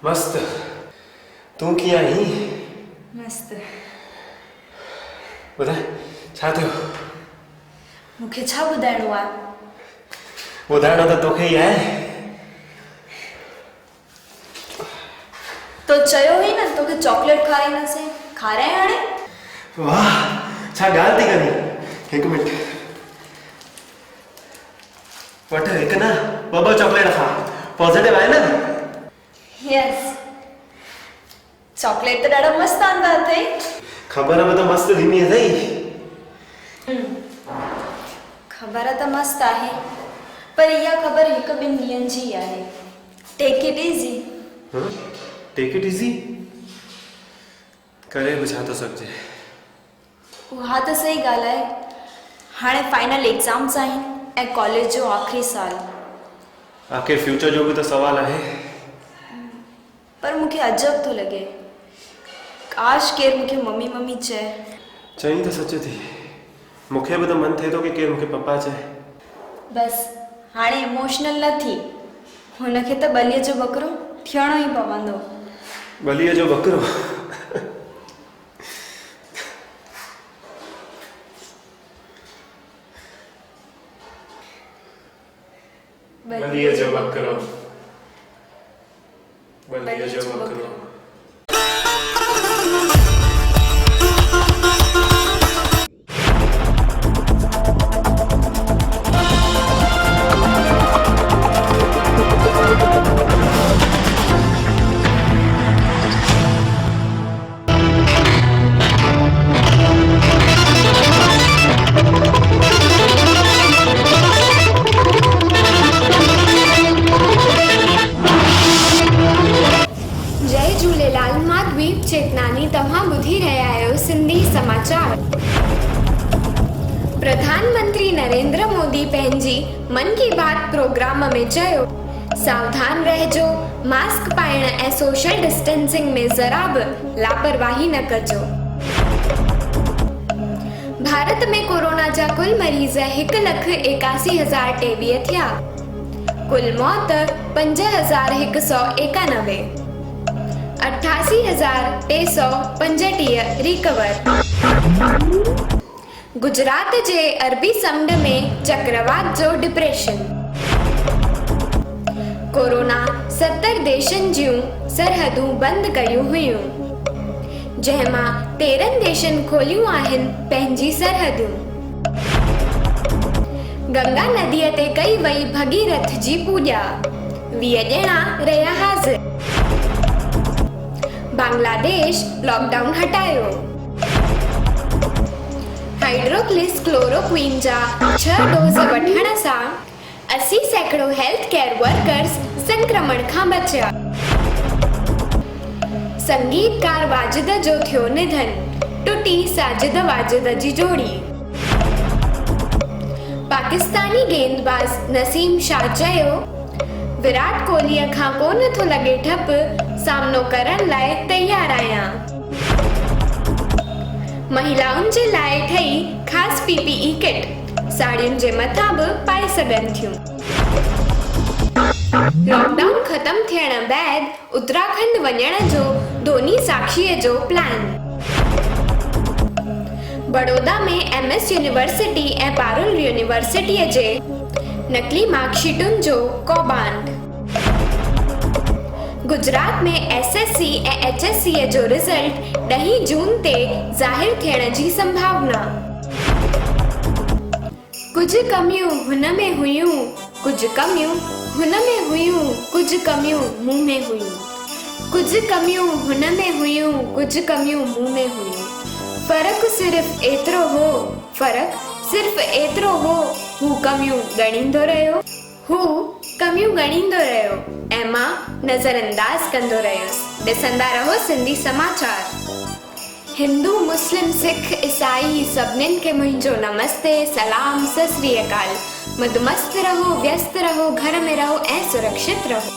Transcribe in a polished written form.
मस्त। तू कीअं आहीं? मस्त। ॿुधाए छा थियो? मूंखे छा ॿुधाइणो आहे? ॿुधाइणो त तोखे ई आहे। तो चयो हुई न तोखे चॉकलेट खाराईंदासीं, खाराए हाणे? वाह, छा ॻाल्हि थी करीं? हिकु मिंट वठ, हिकु न ॿ चॉकलेट खा। पॉजिटिव आहे न? यस, चॉकलेट त ॾाढा मस्त आंदा अथई। ख़बर बि त मस्त ॾिनी अथई। ख़बर त मस्त आहे, पर इहा ख़बर हिकु ॿिनि ॾींहंनि जी आहे। Take it easy. Take it easy करे बि छा थो सघिजे। उहा त सही ॻाल्हि आहे। हाणे फाइनल एग्ज़ाम्स आहिनि ऐं कॉलेज जो आख़िरी साल। आख़िर फ्यूचर जो बि त सवाल आहे। पर मूंखे अजब थो लॻे, काश केरु मूंखे मम्मी मम्मी चए। चई त सच थी, मूंखे बि त मन थिए थो कि केरु मूंखे पप्पा चए। बस हाणे इमोशनल न थी, हुनखे त बलीअ जो बकरो थियणो ई पवंदो। बलीअ जो बकरो? बलीअ जो बकरो, बलीअ जो बकरो। सिंधी समाचार। प्रधानमंत्री नरेंद्र मोदी पंहिंजी मन की बात प्रोग्राम में चयो, सावधान रहजो, मास्क पाइण ऐं सोशल डिस्टेंसिंग में जरा बि लापरवाही न कजो। भारत में कोरोना जा कुल मरीज़ 1,81,023 थिया। कुल मौत 5,191। 88,335 रिकवर। गुजरात जे अरबी समुंड में चक्रवात जो डिप्रेशन। कोरोना 70 देशनि जूं सरहदूं बंदि कयूं हुयूं, जंहिंमां 13 देशनि खोलियूं आहिनि पंहिंजी सरहदूं। गंगा नदीअ ते कई वई भगीरथ जी पूॼा, 20 ॼणा रहिया हाज़िर। बांग्लादेश लॉकडाउन हटायो। हाइड्रोक्सिस क्लोरोक्विन जा 6 डोज वठण सां 80 सैकड़ो हेल्थ केयर वर्कर्स संक्रमण खां बचिया। संगीतकार वाजिद जो थियो निधन, टुटी साजिद वाजिद जी जोड़ी। पाकिस्तानी गेंदबाज नसीम शाह चयो, विराट कोहलीअ खां कोन थो लॻे ठप, सामनो करण लाइ तैयार आहियां। महिलाउनि जे लाइ ठही ख़ासि पीपीई किट, साड़ियुनि जे मथां बि पाए सघनि थियूं। लॉकडाउन ख़तम थियण बैदि उत्तराखंड वञण जो धोनी साक्षीअ जो प्लान। बड़ौदा में एमएस यूनिवर्सिटी ऐं पारुल यूनिवर्सिटीअ जे नकली मार्कशीटुनि जो कौबांड। गुजरात में एसएससी ऐं एचएससी जो रिज़ल्ट 10 जून ते ज़ाहिर थियण जी संभावना। कुझु कमियूं हुन में हुयूं, कुझु कमियूं हुन में हुयूं, कुझु कमियूं मुंह में हुयूं। कुझु कमियूं हुन में हुयूं, कुझु कमियूं मुंह में हुयूं। फ़र्क़ु सिर्फ़ एतिरो हो, फ़र्क़ु सिर्फ़ एतिरो हो, हू कमियूं ॻणींदो रहियो, हू कमियूं ॻणींदो रहियो ऐं मां नज़रअंदाज़ कंदो रहियुसि। ॾिसंदा रहो सिंधी समाचार। हिंदू, मुस्लिम, सिख, ईसाई सभिनीनि खे मुंहिंजो नमस्ते, सलाम, सत श्री अकाल। मदमस्त रहो, व्यस्त रहो, घर में रहो ऐं सुरक्षित रहो।